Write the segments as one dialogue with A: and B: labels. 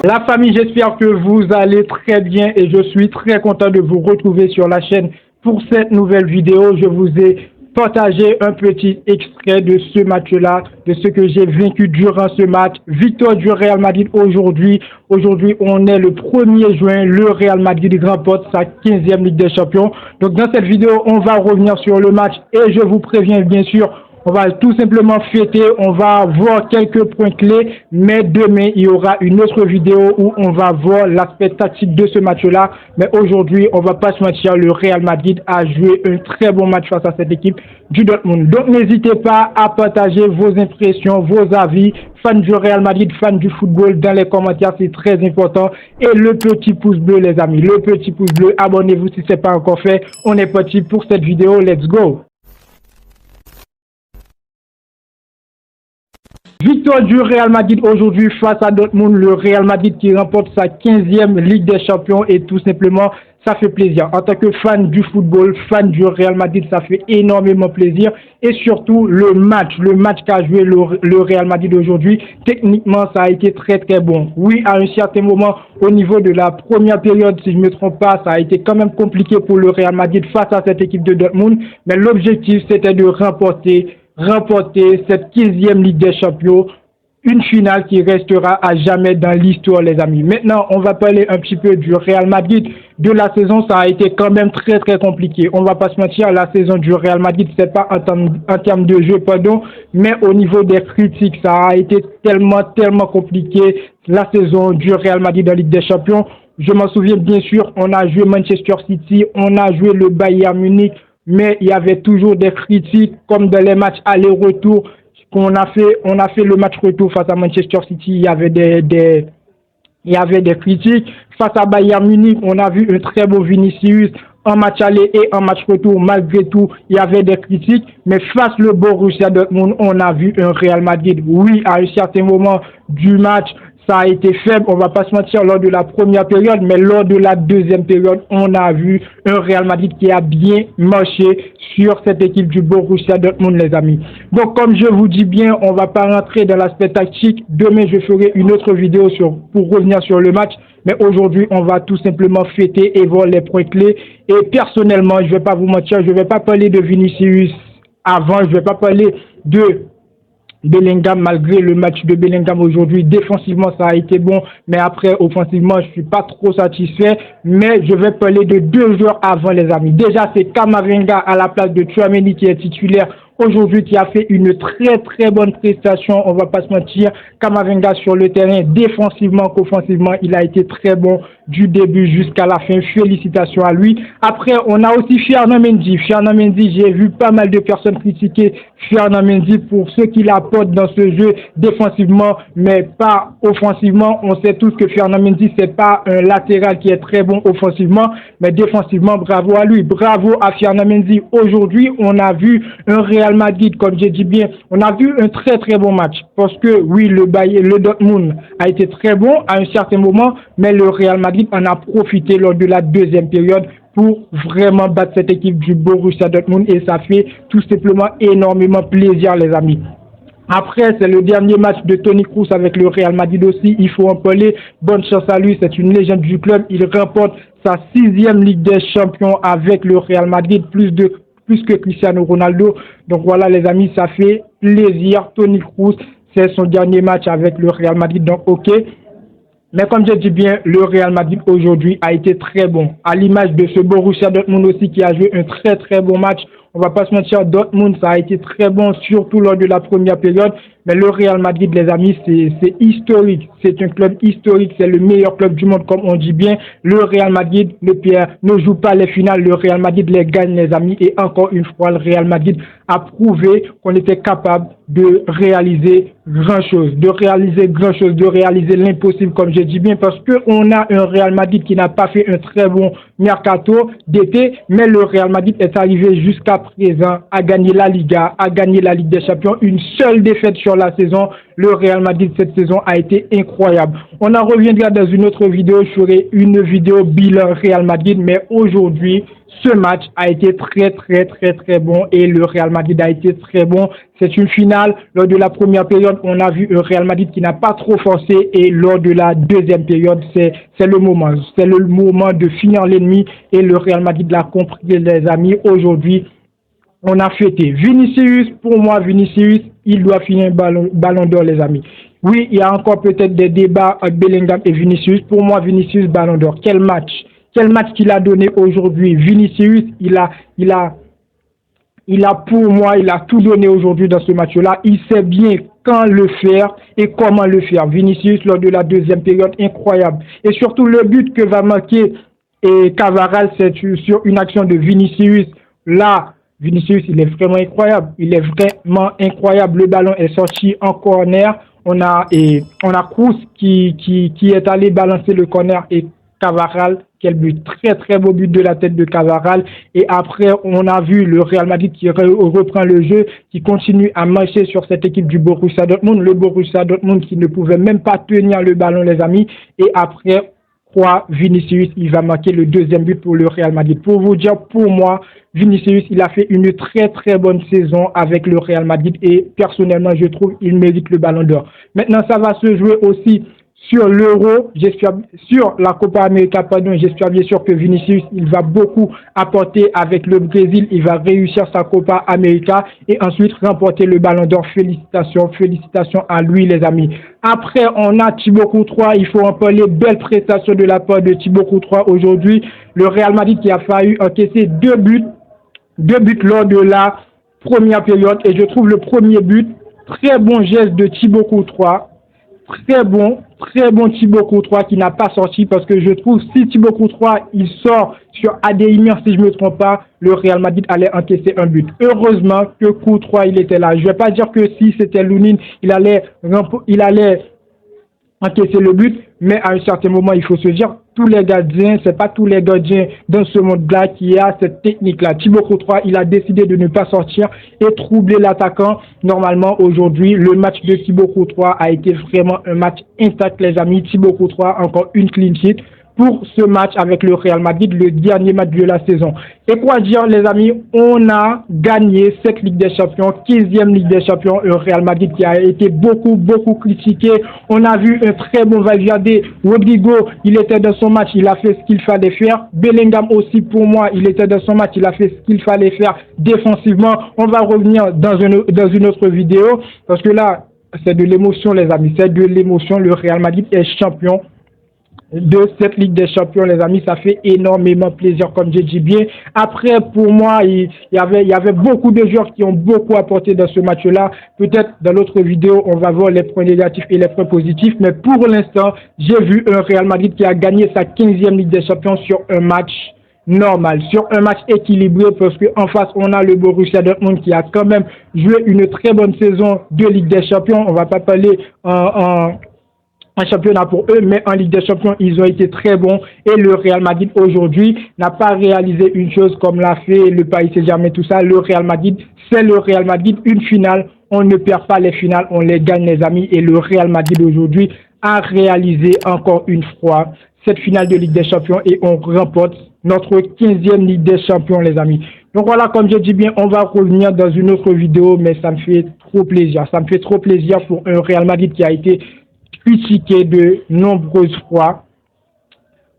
A: La famille, j'espère que vous allez très bien et je suis très content de vous retrouver sur la chaîne pour cette nouvelle vidéo. Je vous ai partagé un petit extrait de ce match-là, de ce que j'ai vécu durant ce match. Victoire du Real Madrid aujourd'hui. Aujourd'hui, on est le 1er juin. Le Real Madrid remporte sa 15e Ligue des Champions. Donc, dans cette vidéo, on va revenir sur le match et je vous préviens, bien sûr, on va tout simplement fêter, on va voir quelques points clés, mais demain, il y aura une autre vidéo où on va voir l'aspect tactique de ce match-là. Mais aujourd'hui, on va pas se mentir, le Real Madrid a joué un très bon match face à cette équipe du Dortmund. Donc, n'hésitez pas à partager vos impressions, vos avis, fans du Real Madrid, fans du football, dans les commentaires, c'est très important. Et le petit pouce bleu, les amis, le petit pouce bleu, abonnez-vous si ce n'est pas encore fait. On est parti pour cette vidéo, let's go! Victoire du Real Madrid aujourd'hui face à Dortmund, le Real Madrid qui remporte sa 15e Ligue des Champions et tout simplement, ça fait plaisir. En tant que fan du football, fan du Real Madrid, ça fait énormément plaisir. Et surtout, le match qu'a joué le Real Madrid aujourd'hui, techniquement, ça a été très très bon. Oui, à un certain moment, au niveau de la première période, si je ne me trompe pas, ça a été quand même compliqué pour le Real Madrid face à cette équipe de Dortmund. Mais l'objectif, c'était de remporter cette 15e Ligue des Champions, une finale qui restera à jamais dans l'histoire, les amis. Maintenant, on va parler un petit peu du Real Madrid. De la saison, ça a été quand même très très compliqué. On va pas se mentir, la saison du Real Madrid, c'est pas en termes de jeu, pardon, mais au niveau des critiques, ça a été tellement compliqué, la saison du Real Madrid en Ligue des Champions. Je m'en souviens bien sûr, on a joué Manchester City, on a joué le Bayern Munich, mais il y avait toujours des critiques, comme dans les matchs aller-retour qu'on a fait. On a fait le match retour face à Manchester City, il y avait des critiques. Face à Bayern Munich, on a vu un très beau Vinicius en match aller et en match retour. Malgré tout, il y avait des critiques. Mais face au Borussia Dortmund, on a vu un Real Madrid. Oui, à un certain moment du match, ça a été faible, on va pas se mentir, lors de la première période, mais lors de la deuxième période, on a vu un Real Madrid qui a bien marché sur cette équipe du Borussia Dortmund, les amis. Donc, comme je vous dis bien, on va pas rentrer dans l'aspect tactique. Demain, je ferai une autre vidéo pour revenir sur le match. Mais aujourd'hui, on va tout simplement fêter et voir les points clés. Et personnellement, je vais pas vous mentir, je vais pas parler de Vinicius avant, je vais pas parler de Bellingham, malgré le match de Bellingham aujourd'hui. Défensivement, ça a été bon, mais après, offensivement, je suis pas trop satisfait. Mais je vais parler de deux joueurs avant, les amis. Déjà, c'est Camavinga à la place de Tchouaméni qui est titulaire aujourd'hui, qui a fait une très bonne prestation. On va pas se mentir, Camavinga sur le terrain, défensivement qu'offensivement, il a été très bon du début jusqu'à la fin. Félicitations à lui. Après, on a aussi Fernand Mendy. Fernand Mendy, j'ai vu pas mal de personnes critiquer Fernand Mendy pour ce qu'il apporte dans ce jeu défensivement, mais pas offensivement. On sait tous que Fernand Mendy, c'est pas un latéral qui est très bon offensivement, mais défensivement, bravo à lui. Bravo à Fernand Mendy. Aujourd'hui, on a vu un Real Madrid, comme j'ai dit bien, on a vu un très bon match. Parce que, oui, le Dortmund a été très bon à un certain moment, mais le Real Madrid en a profité lors de la deuxième période pour vraiment battre cette équipe du Borussia Dortmund et ça fait tout simplement énormément plaisir, les amis. Après, c'est le dernier match de Toni Kroos avec le Real Madrid aussi, il faut en parler. Bonne chance à lui, c'est une légende du club. Il remporte sa 6e Ligue des Champions avec le Real Madrid, plus que Cristiano Ronaldo. Donc voilà, les amis, ça fait plaisir. Toni Kroos, c'est son dernier match avec le Real Madrid, donc ok. Mais comme je dis bien, le Real Madrid aujourd'hui a été très bon. À l'image de ce Borussia Dortmund aussi qui a joué un très bon match. On va pas se mentir, Dortmund, ça a été très bon, surtout lors de la première période. Mais le Real Madrid, les amis, c'est historique. C'est un club historique. C'est le meilleur club du monde, comme on dit bien. Le Real Madrid, le Pierre, ne joue pas les finales. Le Real Madrid les gagne, les amis. Et encore une fois, le Real Madrid a prouvé qu'on était capable de réaliser grand-chose. De réaliser l'impossible, comme j'ai dit bien. Parce qu'on a un Real Madrid qui n'a pas fait un très bon mercato d'été. Mais le Real Madrid est arrivé jusqu'à présent à gagner la Liga, à gagner la Ligue des Champions. Une seule défaite sur la saison. Le Real Madrid cette saison a été incroyable. On en reviendra dans une autre vidéo. Je ferai une vidéo bilan Real Madrid, mais aujourd'hui, ce match a été très bon et le Real Madrid a été très bon. C'est une finale. Lors de la première période, on a vu un Real Madrid qui n'a pas trop forcé et lors de la deuxième période, c'est le moment. C'est le moment de finir l'ennemi et le Real Madrid l'a compris, les amis. Aujourd'hui, on a fêté. Vinicius, pour moi, Vinicius, il doit finir ballon d'or, les amis. Oui, il y a encore peut-être des débats avec Bellingham et Vinicius. Pour moi, Vinicius, ballon d'or. Quel match! Quel match qu'il a donné aujourd'hui. Vinicius, il a pour moi, il a tout donné aujourd'hui dans ce match-là. Il sait bien quand le faire et comment le faire. Vinicius, lors de la deuxième période, incroyable. Et surtout, le but que va marquer Cavaral, c'est sur une action de Vinicius. Là, Vinicius, il est vraiment incroyable. Il est vraiment incroyable. Le ballon est sorti en corner. On a Kroos qui est allé balancer le corner et Cavaral, quel but, très beau but de la tête de Cavaral. Et après, on a vu le Real Madrid qui reprend le jeu, qui continue à marcher sur cette équipe du Borussia Dortmund. Le Borussia Dortmund qui ne pouvait même pas tenir le ballon, les amis. Et après, Vinicius, il va marquer le deuxième but pour le Real Madrid. Pour vous dire, pour moi, Vinicius, il a fait une très bonne saison avec le Real Madrid et personnellement, je trouve qu'il mérite le ballon d'or. Maintenant, ça va se jouer aussi sur l'Euro, sur la Copa América, pardon, j'espère bien sûr que Vinicius, il va beaucoup apporter avec le Brésil, il va réussir sa Copa América et ensuite remporter le ballon d'or. Félicitations à lui, les amis. Après, on a Thibaut Courtois, il faut en parler, belle prestation de la part de Thibaut Courtois aujourd'hui. Le Real Madrid qui a failli encaisser deux buts lors de la première période et je trouve le premier but, très bon geste de Thibaut Courtois. Très bon Thibaut Courtois qui n'a pas sorti parce que je trouve si Thibaut Courtois il sort sur Adeyemir, si je me trompe pas, le Real Madrid allait encaisser un but. Heureusement que Courtois il était là. Je vais pas dire que si c'était Lounine, il allait encaisser le but, mais à un certain moment, il faut se dire, tous les gardiens, c'est pas tous les gardiens dans ce monde-là qui a cette technique-là. Thibaut Courtois, il a décidé de ne pas sortir et troubler l'attaquant. Normalement, aujourd'hui, le match de Thibaut Courtois a été vraiment un match intact, les amis. Thibaut Courtois, encore une clean sheet pour ce match avec le Real Madrid, le dernier match de la saison. Et quoi dire, les amis, on a gagné cette Ligue des Champions, 15e Ligue des Champions, le Real Madrid qui a été beaucoup critiqué. On a vu un très bon Valverde. Rodrigo, il était dans son match, il a fait ce qu'il fallait faire. Bellingham aussi, pour moi, il était dans son match, il a fait ce qu'il fallait faire défensivement. On va revenir dans une autre vidéo, parce que là, c'est de l'émotion, les amis, c'est de l'émotion. Le Real Madrid est champion de cette Ligue des Champions, les amis, ça fait énormément plaisir, comme j'ai dit bien. Après, pour moi, il y avait beaucoup de joueurs qui ont beaucoup apporté dans ce match-là. Peut-être dans l'autre vidéo, on va voir les points négatifs et les points positifs. Mais pour l'instant, j'ai vu un Real Madrid qui a gagné sa 15e Ligue des Champions sur un match normal, sur un match équilibré, parce qu'en face, on a le Borussia Dortmund qui a quand même joué une très bonne saison de Ligue des Champions. On va pas parler un championnat pour eux, mais en Ligue des Champions, ils ont été très bons. Et le Real Madrid, aujourd'hui, n'a pas réalisé une chose comme l'a fait le Paris Saint-Germain, tout ça. Le Real Madrid, c'est le Real Madrid. Une finale, on ne perd pas les finales, on les gagne, les amis. Et le Real Madrid, aujourd'hui, a réalisé encore une fois cette finale de Ligue des Champions et on remporte notre 15e Ligue des Champions, les amis. Donc voilà, comme je dis bien, on va revenir dans une autre vidéo, mais ça me fait trop plaisir. Ça me fait trop plaisir pour un Real Madrid qui a été critiqué de nombreuses fois.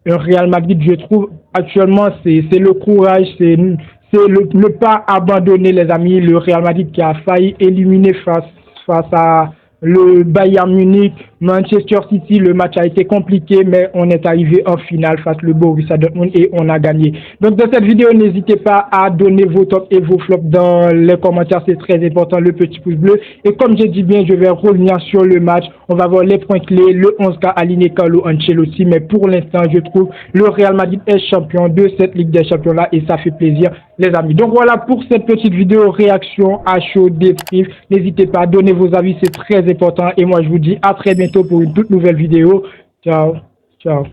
A: Un Real Madrid, je trouve, actuellement, c'est le courage, c'est ne pas abandonner, les amis. Le Real Madrid qui a failli éliminer face à le Bayern Munich, Manchester City, le match a été compliqué, mais on est arrivé en finale face au Borussia Dortmund et on a gagné. Donc dans cette vidéo, n'hésitez pas à donner vos tops et vos flops dans les commentaires, c'est très important, le petit pouce bleu. Et comme j'ai dit bien, je vais revenir sur le match, on va voir les points clés, le 11K aligné Carlo Ancelotti, mais pour l'instant, je trouve le Real Madrid est champion de cette Ligue des Champions-là et ça fait plaisir, les amis. Donc voilà pour cette petite vidéo réaction à chaud débrief. N'hésitez pas à donner vos avis, c'est très important et moi je vous dis à très bientôt pour une toute nouvelle vidéo. Ciao, ciao.